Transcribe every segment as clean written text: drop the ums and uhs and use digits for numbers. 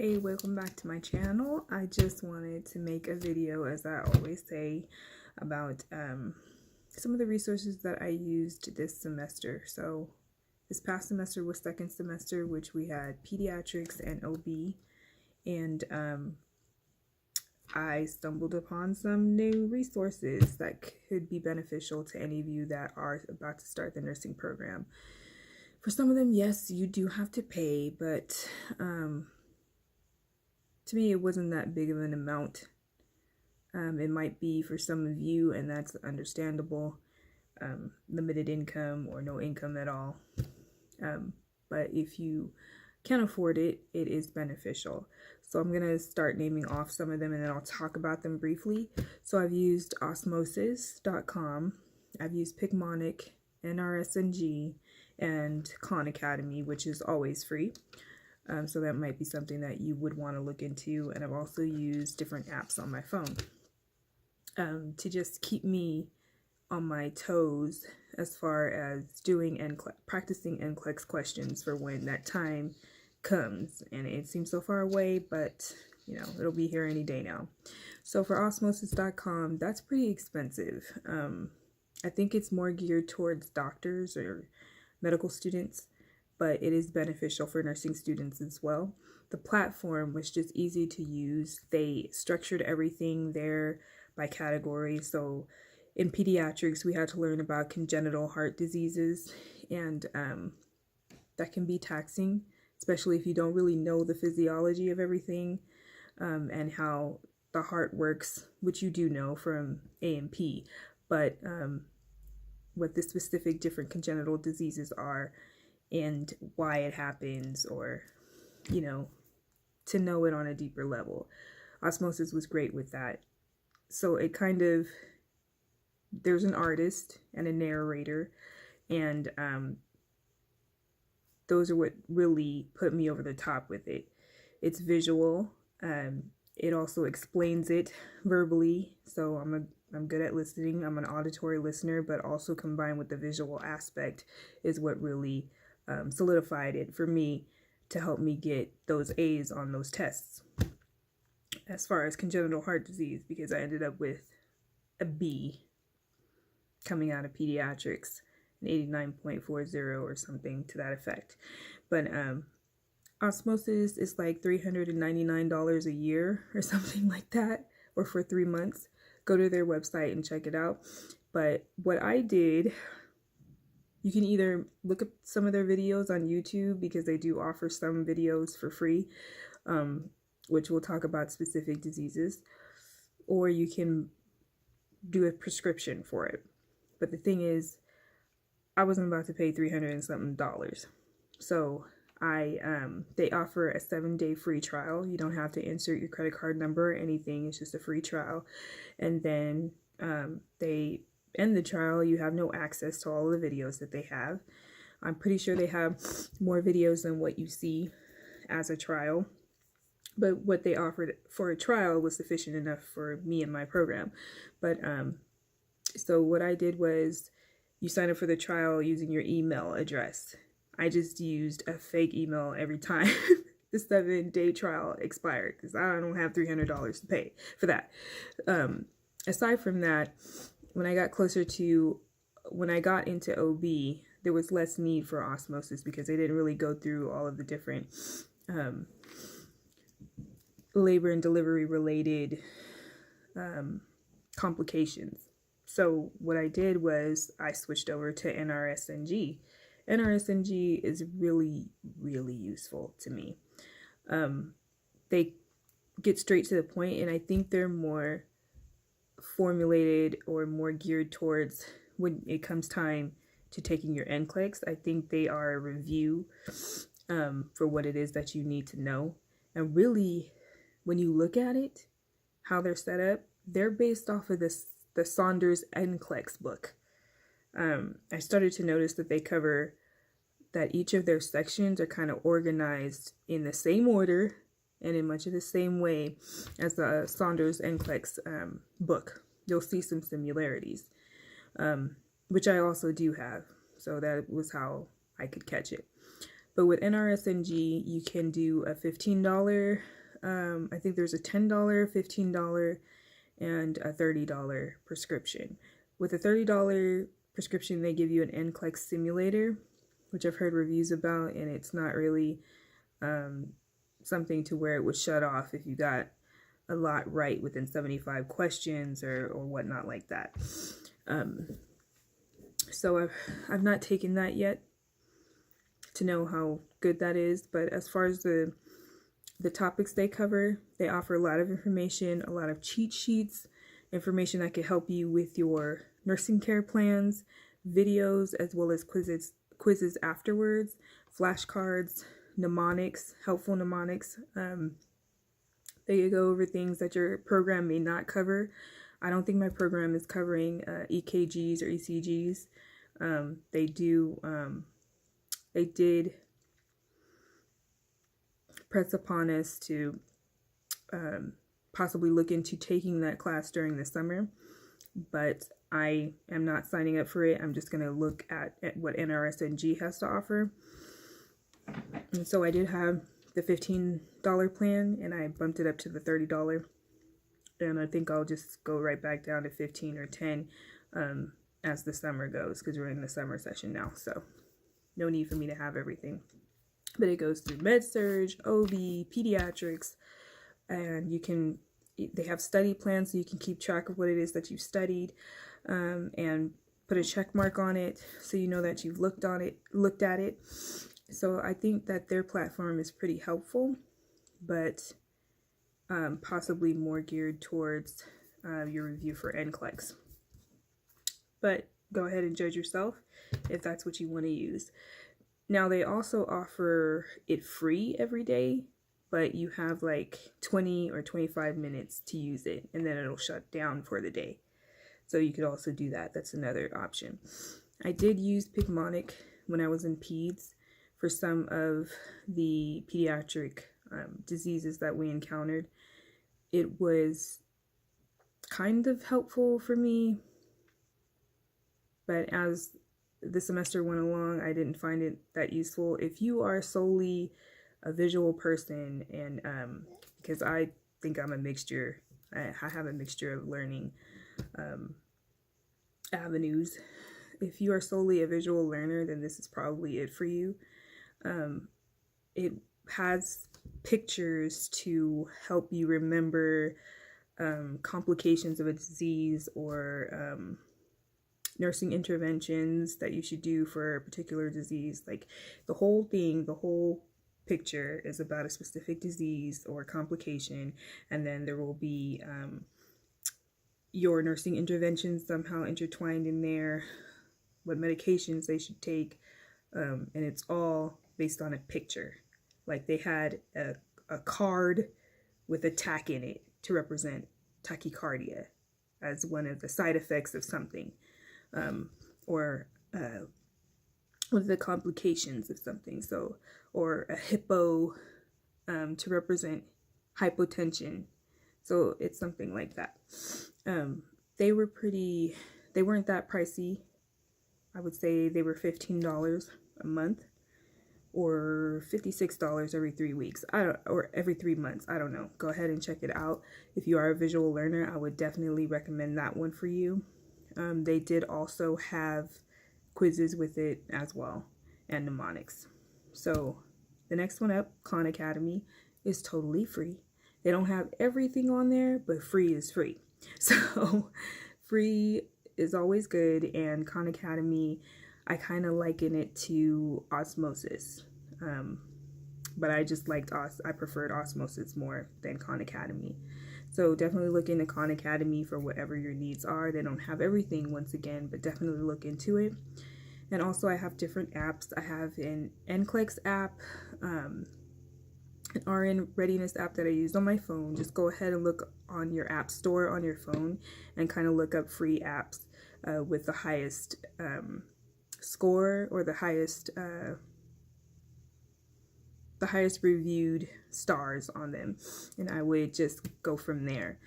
Hey, welcome back to my channel. I just wanted to make a video, as I always say, about some of the resources that I used this semester. So this past semester was second semester, which we had pediatrics and OB, and I stumbled upon some new resources that could be beneficial to any of you that are about to start the nursing program. For some of them, yes, you do have to pay, but to me, it wasn't that big of an amount. It might be for some of you, and that's understandable, limited income or no income at all. But if you can afford it, it is beneficial. So I'm going to start naming off some of them, and then I'll talk about them briefly. So I've used Osmosis.com, I've used Picmonic, NRSNG, and Khan Academy, which is always free. So that might be something that you would want to look into. And I've also used different apps on my phone to just keep me on my toes as far as doing practicing NCLEX questions for when that time comes. And it seems so far away, but you know, it'll be here any day now. So for Osmosis.com, that's pretty expensive. I think it's more geared towards doctors or medical students, but it is beneficial for nursing students as well. The platform was just easy to use. They structured everything there by category. So in pediatrics, we had to learn about congenital heart diseases, and that can be taxing, especially if you don't really know the physiology of everything and how the heart works, which you do know from A&P, but what the specific different congenital diseases are and why it happens, or, you know, to know it on a deeper level. Osmosis was great with that. So it kind of, there's an artist and a narrator, and those are what really put me over the top with it. It's visual. It also explains it verbally. So I'm good at listening. I'm an auditory listener, but also combined with the visual aspect is what really solidified it for me to help me get those A's on those tests as far as congenital heart disease, because I ended up with a B coming out of pediatrics, an 89.40 or something to that effect. But Osmosis is like $399 a year or something like that, or for 3 months. Go to their website and check it out. But what I did, you can either look up some of their videos on YouTube, because they do offer some videos for free, which will talk about specific diseases, or you can do a prescription for it. But the thing is, I wasn't about to pay $300 and something. So they offer a 7-day free trial. You don't have to insert your credit card number or anything. It's just a free trial. And then they end the trial. You have no access to all the videos that they have. I'm pretty sure they have more videos than what you see as a trial. But what they offered for a trial was sufficient enough for me and my program. But so what I did was, you sign up for the trial using your email address. I just used a fake email every time the 7-day trial expired, because I don't have $300 to pay for that. Aside from that, when I got into OB, there was less need for Osmosis, because they didn't really go through all of the different labor and delivery related complications. So what I did was I switched over to NRSNG. NRSNG is really, really useful to me. They get straight to the point, and I think they're more formulated or more geared towards when it comes time to taking your NCLEX. I think they are a review for what it is that you need to know. And really, when you look at it, how they're set up, they're based off of the Saunders NCLEX book. I started to notice that they cover that each of their sections are kind of organized in the same order and in much of the same way as the Saunders NCLEX book. You'll see some similarities, which I also do have. So that was how I could catch it. But with NRSNG, you can do a $15, I think there's a $10, $15, and a $30 prescription. With a $30 prescription, they give you an NCLEX simulator, which I've heard reviews about, and it's not really something to where it would shut off if you got a lot right within 75 questions or whatnot like that. So I've not taken that yet to know how good that is, but as far as the topics they cover, they offer a lot of information, a lot of cheat sheets, information that could help you with your nursing care plans, videos, as well as quizzes afterwards, flashcards, mnemonics, helpful mnemonics. They go over things that your program may not cover. I don't think my program is covering EKGs or ECGs. They did press upon us to possibly look into taking that class during the summer, but I am not signing up for it. I'm just going to look at what NRSNG has to offer. And so I did have the $15 plan, and I bumped it up to the $30. And I think I'll just go right back down to 15 or 10 as the summer goes, because we're in the summer session now. So no need for me to have everything. But it goes through med-surg, OB, pediatrics, and they have study plans so you can keep track of what it is that you've studied, and put a check mark on it so you know that you've looked at it. So I think that their platform is pretty helpful, but possibly more geared towards your review for NCLEX. But go ahead and judge yourself if that's what you want to use. Now, they also offer it free every day, but you have like 20 or 25 minutes to use it, and then it'll shut down for the day. So you could also do that. That's another option. I did use Picmonic when I was in peds for some of the pediatric diseases that we encountered. It was kind of helpful for me, but as the semester went along, I didn't find it that useful. If you are solely a visual person, and because I think I'm a mixture, I have a mixture of learning avenues. If you are solely a visual learner, then this is probably it for you. It has pictures to help you remember complications of a disease or nursing interventions that you should do for a particular disease. Like the whole picture is about a specific disease or complication, and then there will be your nursing interventions somehow intertwined in there, what medications they should take, and it's all based on a picture. Like they had a card with a tack in it to represent tachycardia as one of the side effects of something, or one of the complications of something. So, or a hippo to represent hypotension. So it's something like that. They weren't that pricey. I would say they were $15 a month, or $56 every 3 weeks. Or every 3 months. I don't know. Go ahead and check it out. If you are a visual learner, I would definitely recommend that one for you. They did also have quizzes with it as well, and mnemonics. So the next one up, Khan Academy, is totally free. They don't have everything on there, but free is free. So free is always good, and Khan Academy, I kind of liken it to Osmosis. But I just I preferred Osmosis more than Khan Academy. So definitely look into Khan Academy for whatever your needs are. They don't have everything, once again, but definitely look into it. And also I have different apps. I have an NCLEX app, an RN readiness app that I use on my phone. Just go ahead and look on your app store on your phone and kind of look up free apps with the highest score, or the highest reviewed stars on them, and I would just go from there,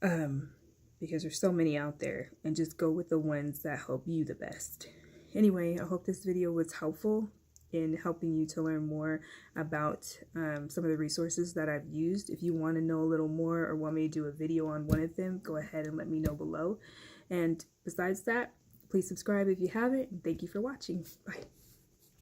because there's so many out there, and just go with the ones that help you the best. Anyway, I hope this video was helpful. in helping you to learn more about some of the resources that I've used. If you want to know a little more or want me to do a video on one of them, go ahead and let me know below. And besides that, please subscribe if you haven't, and thank you for watching. Bye.